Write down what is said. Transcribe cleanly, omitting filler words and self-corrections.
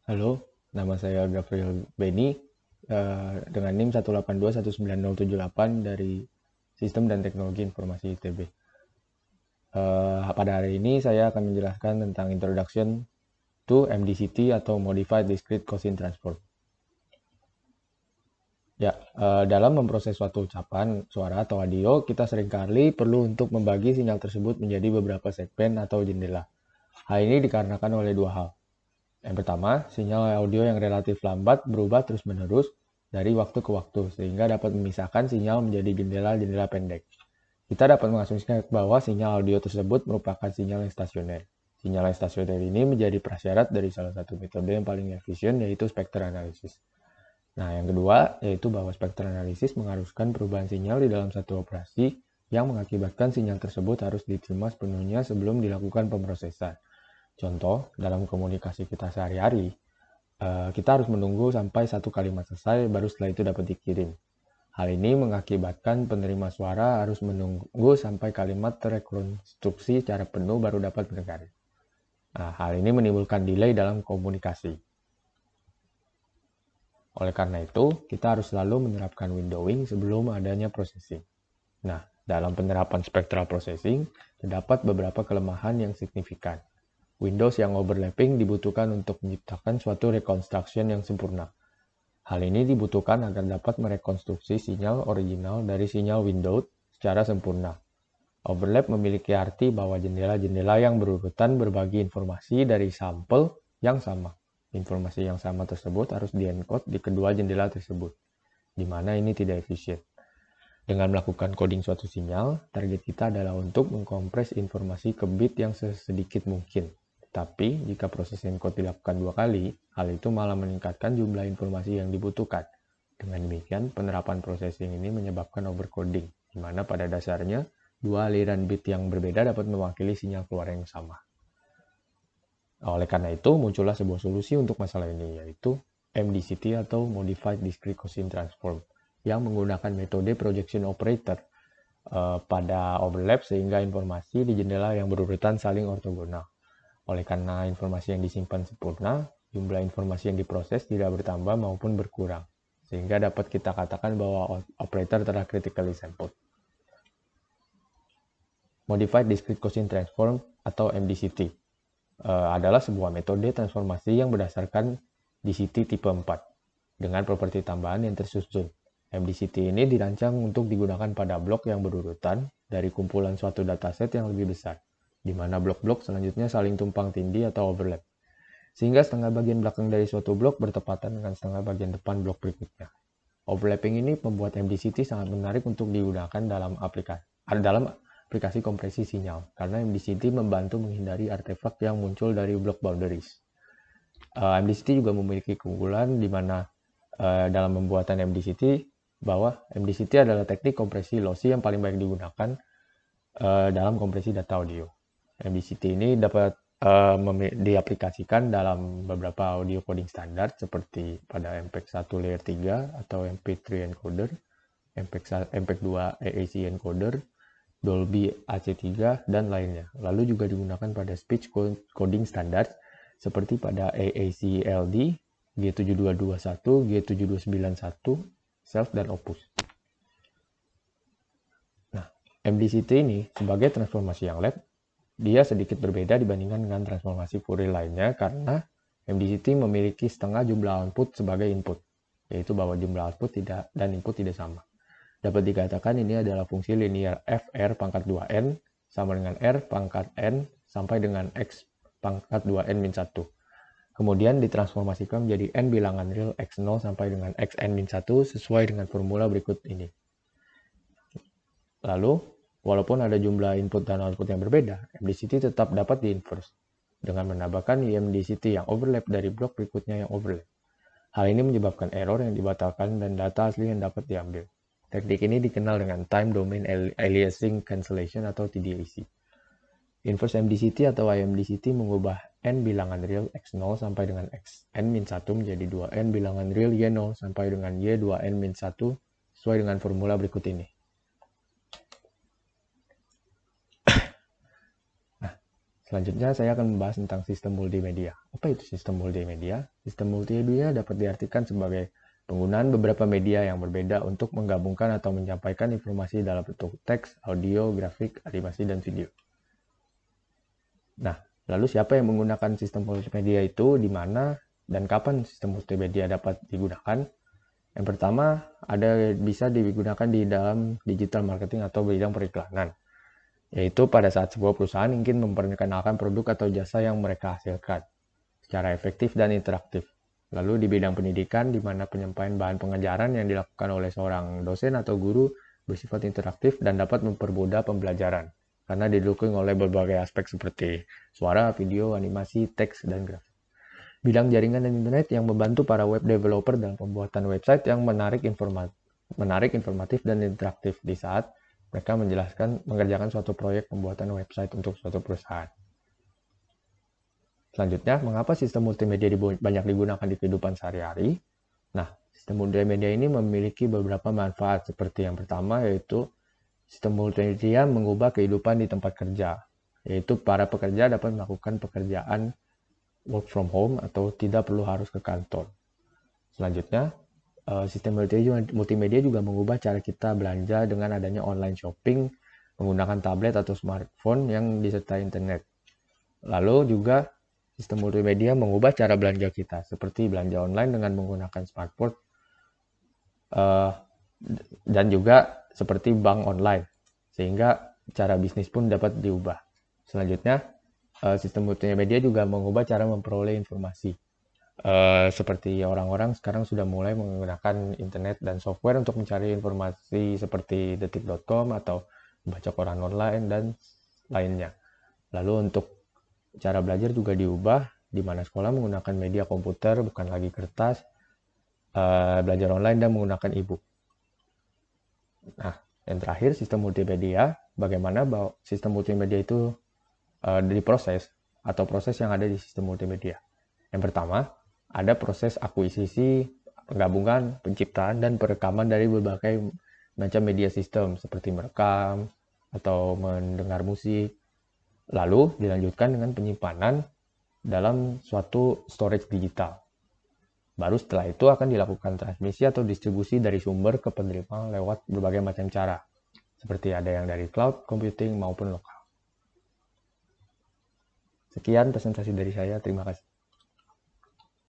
Halo, nama saya Gabriel Beni dengan NIM 1821978 dari Sistem dan Teknologi Informasi ITB. Pada hari ini saya akan menjelaskan tentang Introduction to MDCT atau Modified Discrete Cosine Transform. Ya, dalam memproses suatu ucapan, suara atau audio, kita seringkali perlu untuk membagi sinyal tersebut menjadi beberapa segmen atau jendela. Hal ini dikarenakan oleh dua hal. Yang pertama, sinyal audio yang relatif lambat berubah terus-menerus dari waktu ke waktu, sehingga dapat memisahkan sinyal menjadi jendela-jendela pendek. Kita dapat mengasumsikan bahwa sinyal audio tersebut merupakan sinyal yang stasioner. Sinyal yang stasioner ini menjadi prasyarat dari salah satu metode yang paling efisien, yaitu spekter analisis. Nah, yang kedua, yaitu bahwa spekter analisis mengharuskan perubahan sinyal di dalam satu operasi yang mengakibatkan sinyal tersebut harus diterima sepenuhnya sebelum dilakukan pemrosesan. Contoh, dalam komunikasi kita sehari-hari, kita harus menunggu sampai satu kalimat selesai, baru setelah itu dapat dikirim. Hal ini mengakibatkan penerima suara harus menunggu sampai kalimat terrekonstruksi secara penuh baru dapat mendengar. Nah, hal ini menimbulkan delay dalam komunikasi. Oleh karena itu, kita harus selalu menerapkan windowing sebelum adanya processing. Nah, dalam penerapan spectral processing, terdapat beberapa kelemahan yang signifikan. Windows yang overlapping dibutuhkan untuk menciptakan suatu reconstruction yang sempurna. Hal ini dibutuhkan agar dapat merekonstruksi sinyal original dari sinyal windowed secara sempurna. Overlap memiliki arti bahwa jendela-jendela yang berurutan berbagi informasi dari sampel yang sama. Informasi yang sama tersebut harus diencode di kedua jendela tersebut, di mana ini tidak efisien. Dengan melakukan coding suatu sinyal, target kita adalah untuk mengkompres informasi ke bit yang sesedikit mungkin. Tapi, jika proses encode dilakukan 2 kali, hal itu malah meningkatkan jumlah informasi yang dibutuhkan. Dengan demikian, penerapan processing ini menyebabkan overcoding, di mana pada dasarnya, dua aliran bit yang berbeda dapat mewakili sinyal keluar yang sama. Oleh karena itu, muncullah sebuah solusi untuk masalah ini, yaitu MDCT atau Modified Discrete Cosine Transform, yang menggunakan metode projection operator pada overlap sehingga informasi di jendela yang berurutan saling ortogonal. Oleh karena informasi yang disimpan sempurna, jumlah informasi yang diproses tidak bertambah maupun berkurang, sehingga dapat kita katakan bahwa operator telah critically sampled. Modified Discrete Cosine Transform atau MDCT adalah sebuah metode transformasi yang berdasarkan DCT tipe 4 dengan properti tambahan yang tersusun. MDCT ini dirancang untuk digunakan pada blok yang berurutan dari kumpulan suatu dataset yang lebih besar, di mana blok-blok selanjutnya saling tumpang tindih atau overlap, sehingga setengah bagian belakang dari suatu blok bertepatan dengan setengah bagian depan blok berikutnya. Overlapping ini membuat MDCT sangat menarik untuk digunakan dalam aplikasi kompresi sinyal, karena MDCT membantu menghindari artefak yang muncul dari block boundaries. MDCT juga memiliki keunggulan di mana dalam pembuatan MDCT bahwa MDCT adalah teknik kompresi lossy yang paling baik digunakan dalam kompresi data audio. MDCT ini dapat diaplikasikan dalam beberapa audio coding standar seperti pada MPEG-1 layer 3 atau MP3 encoder, MPEG-2 AAC encoder, Dolby AC3, dan lainnya. Lalu juga digunakan pada speech coding standar seperti pada AAC-LD, G7221, G7291, Self, dan Opus. Nah, MDCT ini sebagai transformasi yang lab, dia sedikit berbeda dibandingkan dengan transformasi Fourier lainnya karena MDCT memiliki setengah jumlah output sebagai input, yaitu bahwa jumlah output dan input tidak sama. Dapat dikatakan ini adalah fungsi linear fr pangkat 2n sama dengan r pangkat n sampai dengan x pangkat 2n min 1. Kemudian ditransformasikan menjadi n bilangan real x0 sampai dengan xn min 1 sesuai dengan formula berikut ini. Lalu, walaupun ada jumlah input dan output yang berbeda, MDCT tetap dapat di-inverse dengan menambahkan MDCT yang overlap dari blok berikutnya yang overlap. Hal ini menyebabkan error yang dibatalkan dan data asli yang dapat diambil. Teknik ini dikenal dengan Time Domain Aliasing Cancellation atau TDAC. Inverse MDCT atau IMDCT mengubah n bilangan real x0 sampai dengan xn min 1 menjadi 2n bilangan real y0 sampai dengan y2n min 1 sesuai dengan formula berikut ini. Selanjutnya saya akan membahas tentang sistem multimedia. Apa itu sistem multimedia? Sistem multimedia dapat diartikan sebagai penggunaan beberapa media yang berbeda untuk menggabungkan atau menyampaikan informasi dalam bentuk teks, audio, grafik, animasi, dan video. Nah, lalu siapa yang menggunakan sistem multimedia itu, di mana, dan kapan sistem multimedia dapat digunakan? Yang pertama, bisa digunakan di dalam digital marketing atau bidang periklanan, yaitu pada saat sebuah perusahaan ingin memperkenalkan produk atau jasa yang mereka hasilkan secara efektif dan interaktif. Lalu di bidang pendidikan, di mana penyampaian bahan pengajaran yang dilakukan oleh seorang dosen atau guru bersifat interaktif dan dapat mempermudah pembelajaran, karena didukung oleh berbagai aspek seperti suara, video, animasi, teks, dan grafik. Bidang jaringan dan internet yang membantu para web developer dalam pembuatan website yang menarik informatif dan interaktif di saat mereka mengerjakan suatu proyek pembuatan website untuk suatu perusahaan. Selanjutnya, mengapa sistem multimedia banyak digunakan di kehidupan sehari-hari? Nah, sistem multimedia ini memiliki beberapa manfaat, seperti yang pertama yaitu sistem multimedia mengubah kehidupan di tempat kerja, yaitu para pekerja dapat melakukan pekerjaan work from home atau tidak perlu harus ke kantor. Selanjutnya, sistem multimedia juga mengubah cara kita belanja dengan adanya online shopping menggunakan tablet atau smartphone yang disertai internet. Lalu juga sistem multimedia mengubah cara belanja kita, seperti belanja online dengan menggunakan smartphone dan juga seperti bank online, sehingga cara bisnis pun dapat diubah. Selanjutnya, sistem multimedia juga mengubah cara memperoleh informasi. Seperti orang-orang sekarang sudah mulai menggunakan internet dan software untuk mencari informasi seperti detik.com atau membaca koran online dan lainnya. Lalu untuk cara belajar juga diubah, di mana sekolah menggunakan media komputer, bukan lagi kertas, belajar online dan menggunakan e-book. Nah, yang terakhir, sistem multimedia. Bagaimana sistem multimedia itu diproses atau proses yang ada di sistem multimedia. Yang pertama, ada proses akuisisi, penggabungan, penciptaan, dan perekaman dari berbagai macam media sistem, seperti merekam atau mendengar musik. Lalu dilanjutkan dengan penyimpanan dalam suatu storage digital. Baru setelah itu akan dilakukan transmisi atau distribusi dari sumber ke penerima lewat berbagai macam cara, seperti ada yang dari cloud computing maupun lokal. Sekian presentasi dari saya, terima kasih.